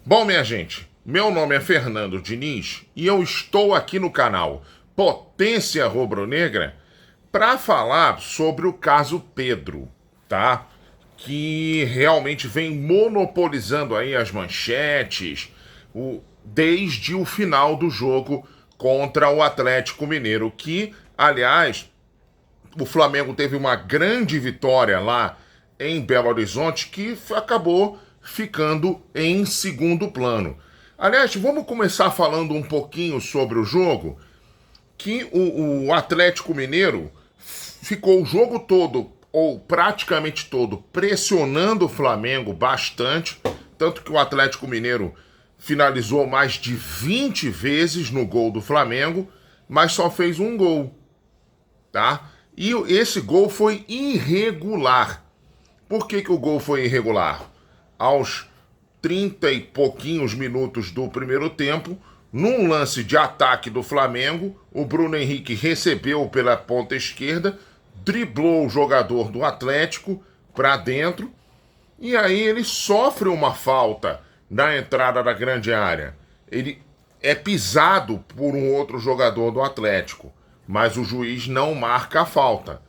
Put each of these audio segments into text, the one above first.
Bom, minha gente, meu nome é Fernando Diniz e eu estou aqui no canal Potência Rubro-Negra para falar sobre o caso Pedro, tá? Que realmente vem monopolizando aí as manchetes desde o final do jogo contra o Atlético Mineiro, que, aliás, o Flamengo teve uma grande vitória lá em Belo Horizonte que acabou ficando em segundo plano. Aliás, vamos começar falando um pouquinho sobre o jogo, que o Atlético Mineiro ficou o jogo todo, ou praticamente todo, pressionando o Flamengo bastante, tanto que o Atlético Mineiro finalizou mais de 20 vezes no gol do Flamengo, mas só fez um gol, tá? E esse gol foi irregular. Por que o gol foi irregular? Aos 30 e pouquinhos minutos do primeiro tempo, num lance de ataque do Flamengo, o Bruno Henrique recebeu pela ponta esquerda, driblou o jogador do Atlético para dentro, e aí ele sofre uma falta na entrada da grande área. Ele é pisado por um outro jogador do Atlético, mas o juiz não marca a falta.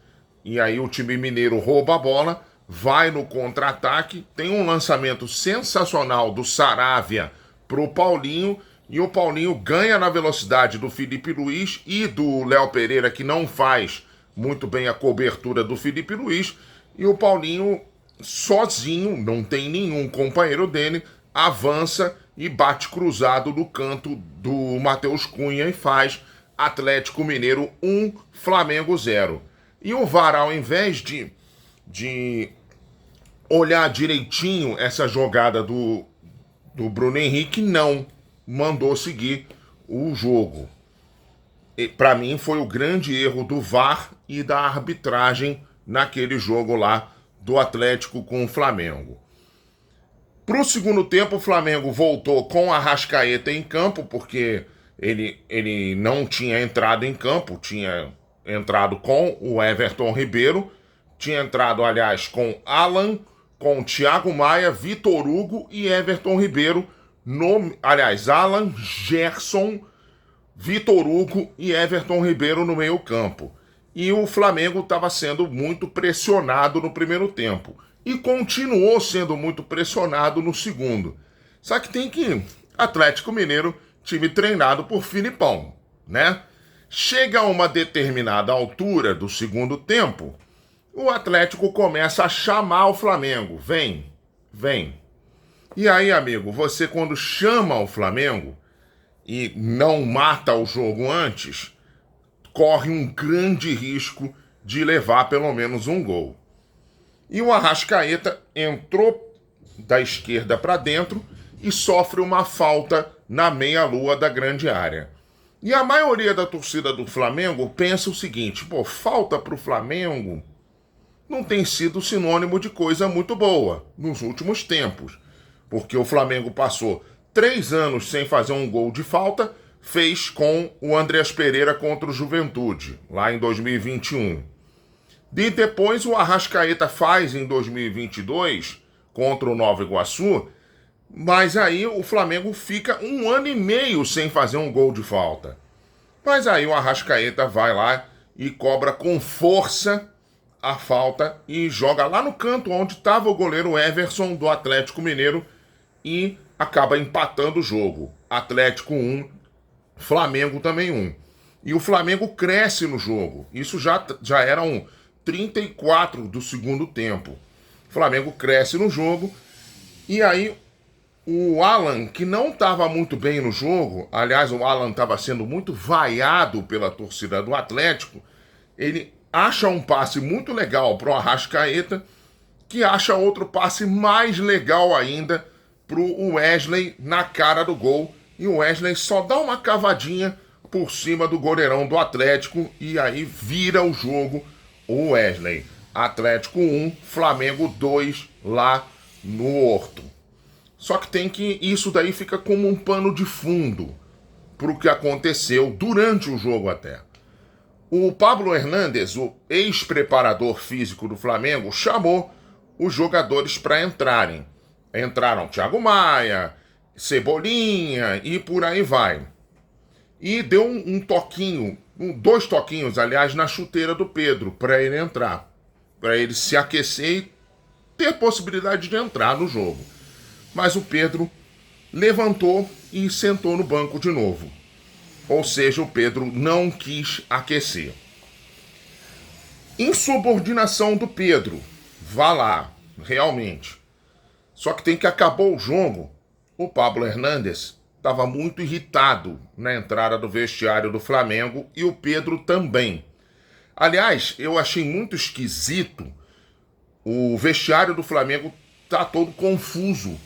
E aí o time mineiro rouba a bola, vai no contra-ataque, tem um lançamento sensacional do Saravia pro Paulinho, e o Paulinho ganha na velocidade do Felipe Luiz e do Léo Pereira, que não faz muito bem a cobertura do Felipe Luiz, e o Paulinho sozinho, não tem nenhum companheiro dele, avança e bate cruzado no canto do Matheus Cunha e faz Atlético Mineiro 1, Flamengo 0. E o VAR, ao invés de olhar direitinho essa jogada do Bruno Henrique, não mandou seguir o jogo. Para mim foi o grande erro do VAR e da arbitragem naquele jogo lá do Atlético com o Flamengo. Para o segundo tempo, o Flamengo voltou com a Arrascaeta em campo, porque ele não tinha entrado em campo, tinha entrado com o Everton Ribeiro, tinha entrado, aliás, com Alan, com Thiago Maia, Vitor Hugo e Everton Ribeiro, aliás, Alan, Gerson, Vitor Hugo e Everton Ribeiro no meio campo. E o Flamengo estava sendo muito pressionado no primeiro tempo. E continuou sendo muito pressionado no segundo. Só que tem que... Atlético Mineiro, time treinado por Filipão, né? Chega a uma determinada altura do segundo tempo, o Atlético começa a chamar o Flamengo. Vem, vem. E aí, amigo, você quando chama o Flamengo e não mata o jogo antes, corre um grande risco de levar pelo menos um gol. E o Arrascaeta entrou da esquerda para dentro e sofre uma falta na meia-lua da grande área. E a maioria da torcida do Flamengo pensa o seguinte: pô, falta para o Flamengo não tem sido sinônimo de coisa muito boa nos últimos tempos. Porque o Flamengo passou 3 anos sem fazer um gol de falta, fez com o Andreas Pereira contra o Juventude, lá em 2021. E depois o Arrascaeta faz em 2022 contra o Nova Iguaçu, mas aí o Flamengo fica 1 ano e meio sem fazer um gol de falta. Mas aí o Arrascaeta vai lá e cobra com força a falta e joga lá no canto onde estava o goleiro Everson do Atlético Mineiro e acaba empatando o jogo. Atlético 1, Flamengo também 1. E o Flamengo cresce no jogo. Isso já era um 34 do segundo tempo. O Flamengo cresce no jogo e aí o Alan, que não estava muito bem no jogo, aliás, o Alan estava sendo muito vaiado pela torcida do Atlético, ele acha um passe muito legal para o Arrascaeta, que acha outro passe mais legal ainda para o Wesley na cara do gol, e o Wesley só dá uma cavadinha por cima do goleirão do Atlético e aí vira o jogo o Wesley. Atlético 1, Flamengo 2 lá no Horto. Só que isso daí fica como um pano de fundo para o que aconteceu durante o jogo até. O Pablo Hernandes, o ex-preparador físico do Flamengo, chamou os jogadores para entrarem. Entraram Thiago Maia, Cebolinha e por aí vai. E deu um toquinho, dois toquinhos, aliás, na chuteira do Pedro, para ele entrar. Para ele se aquecer e ter possibilidade de entrar no jogo. Mas o Pedro levantou e sentou no banco de novo. Ou seja, o Pedro não quis aquecer. Insubordinação do Pedro. Vá lá, realmente. Só que tem que acabar o jogo. O Pablo Hernández estava muito irritado na entrada do vestiário do Flamengo e o Pedro também. Aliás, eu achei muito esquisito. O vestiário do Flamengo está todo confuso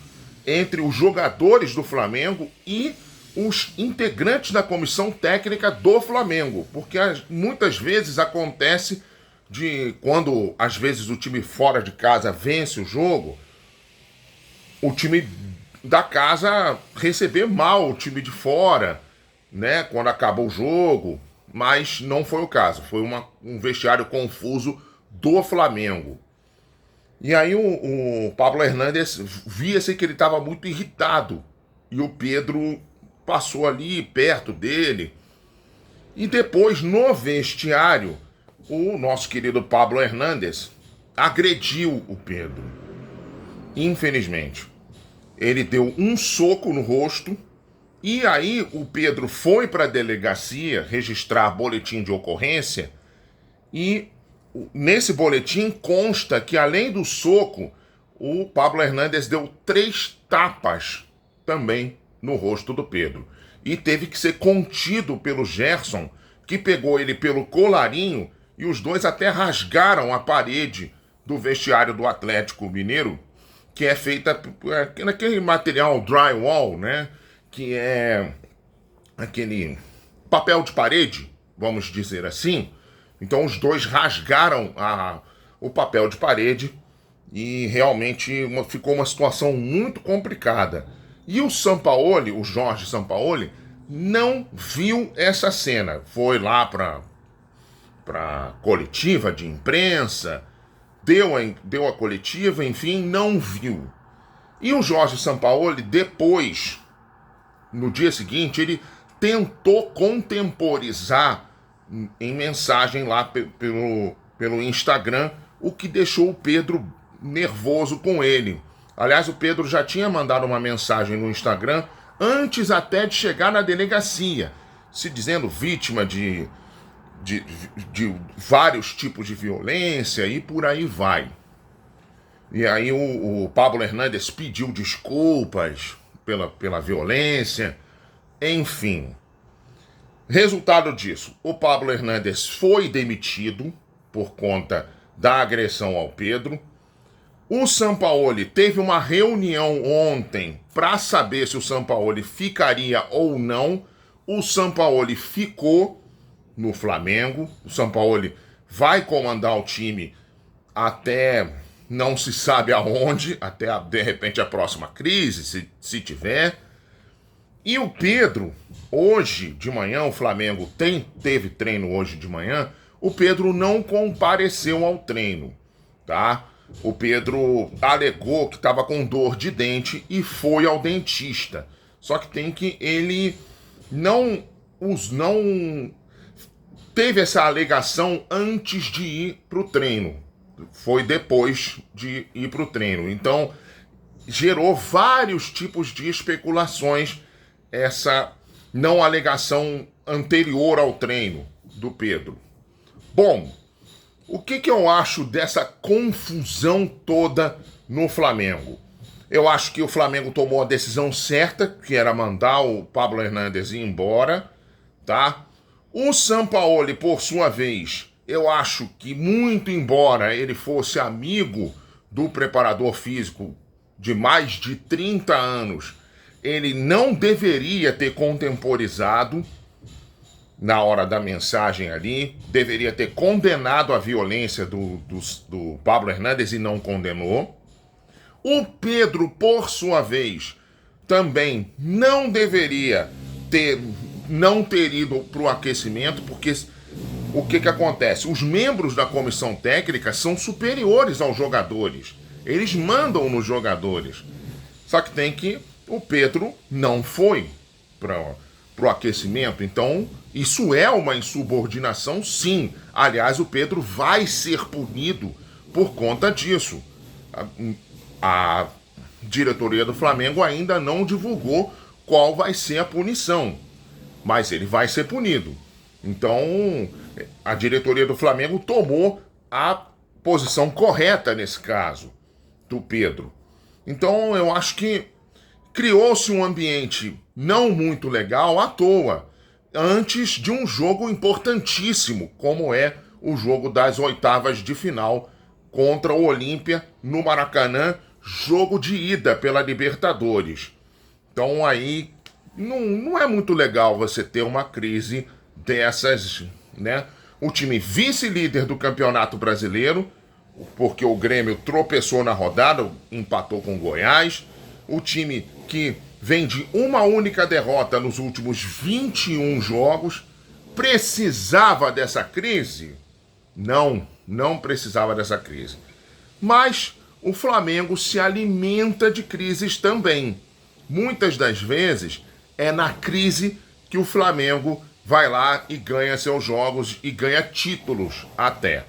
entre os jogadores do Flamengo e os integrantes da comissão técnica do Flamengo, porque muitas vezes acontece de quando às vezes o time fora de casa vence o jogo, o time da casa receber mal o time de fora, né, quando acaba o jogo, mas não foi o caso, foi um vestiário confuso do Flamengo. E aí o Pablo Hernández via-se que ele estava muito irritado e o Pedro passou ali perto dele. E depois, no vestiário, o nosso querido Pablo Hernández agrediu o Pedro. Infelizmente. Ele deu um soco no rosto e aí o Pedro foi para a delegacia registrar boletim de ocorrência e nesse boletim consta que além do soco, o Pablo Hernández deu 3 tapas também no rosto do Pedro. E teve que ser contido pelo Gerson, que pegou ele pelo colarinho e os dois até rasgaram a parede do vestiário do Atlético Mineiro, que é feita naquele material drywall, né? Que é aquele papel de parede, vamos dizer assim. Então os dois rasgaram o papel de parede e realmente ficou uma situação muito complicada. E o Sampaoli, o Jorge Sampaoli, não viu essa cena. Foi lá para coletiva de imprensa, deu a coletiva, enfim, não viu. E o Jorge Sampaoli, depois, no dia seguinte, ele tentou contemporizar em mensagem lá pelo Instagram, o que deixou o Pedro nervoso com ele. Aliás, o Pedro já tinha mandado uma mensagem no Instagram antes até de chegar na delegacia, se dizendo vítima de vários tipos de violência e por aí vai. E aí o Pablo Hernández pediu desculpas pela violência, enfim. Resultado disso, o Pablo Hernández foi demitido por conta da agressão ao Pedro. O Sampaoli teve uma reunião ontem para saber se o Sampaoli ficaria ou não. O Sampaoli ficou no Flamengo. O Sampaoli vai comandar o time até não se sabe aonde, até de repente a próxima crise, se tiver. E o Pedro, hoje de manhã, o Flamengo teve treino hoje de manhã, o Pedro não compareceu ao treino, tá? O Pedro alegou que estava com dor de dente e foi ao dentista. Só que ele não teve essa alegação antes de ir para o treino. Foi depois de ir para o treino. Então, gerou vários tipos de especulações essa não alegação anterior ao treino do Pedro. Bom, o que eu acho dessa confusão toda no Flamengo? Eu acho que o Flamengo tomou a decisão certa, que era mandar o Pablo Hernández ir embora, tá? O Sampaoli, por sua vez, eu acho que muito embora ele fosse amigo do preparador físico de mais de 30 anos, ele não deveria ter contemporizado na hora da mensagem ali, deveria ter condenado a violência do Pablo Hernández e não condenou. O Pedro, por sua vez, também não deveria não ter ido para o aquecimento, porque o que acontece? Os membros da comissão técnica são superiores aos jogadores. Eles mandam nos jogadores. Só que tem que o Pedro não foi para o aquecimento. Então, isso é uma insubordinação, sim. Aliás, o Pedro vai ser punido por conta disso. A diretoria do Flamengo ainda não divulgou qual vai ser a punição, mas ele vai ser punido. Então, a diretoria do Flamengo tomou a posição correta nesse caso do Pedro. Então, eu acho que criou-se um ambiente não muito legal à toa, antes de um jogo importantíssimo, como é o jogo das oitavas de final contra o Olímpia no Maracanã, jogo de ida pela Libertadores. Então aí não é muito legal você ter uma crise dessas, né? O time vice-líder do Campeonato Brasileiro, porque o Grêmio tropeçou na rodada, empatou com o Goiás. O time que vem de uma única derrota nos últimos 21 jogos, precisava dessa crise? Não precisava dessa crise. Mas o Flamengo se alimenta de crises também. Muitas das vezes é na crise que o Flamengo vai lá e ganha seus jogos e ganha títulos até.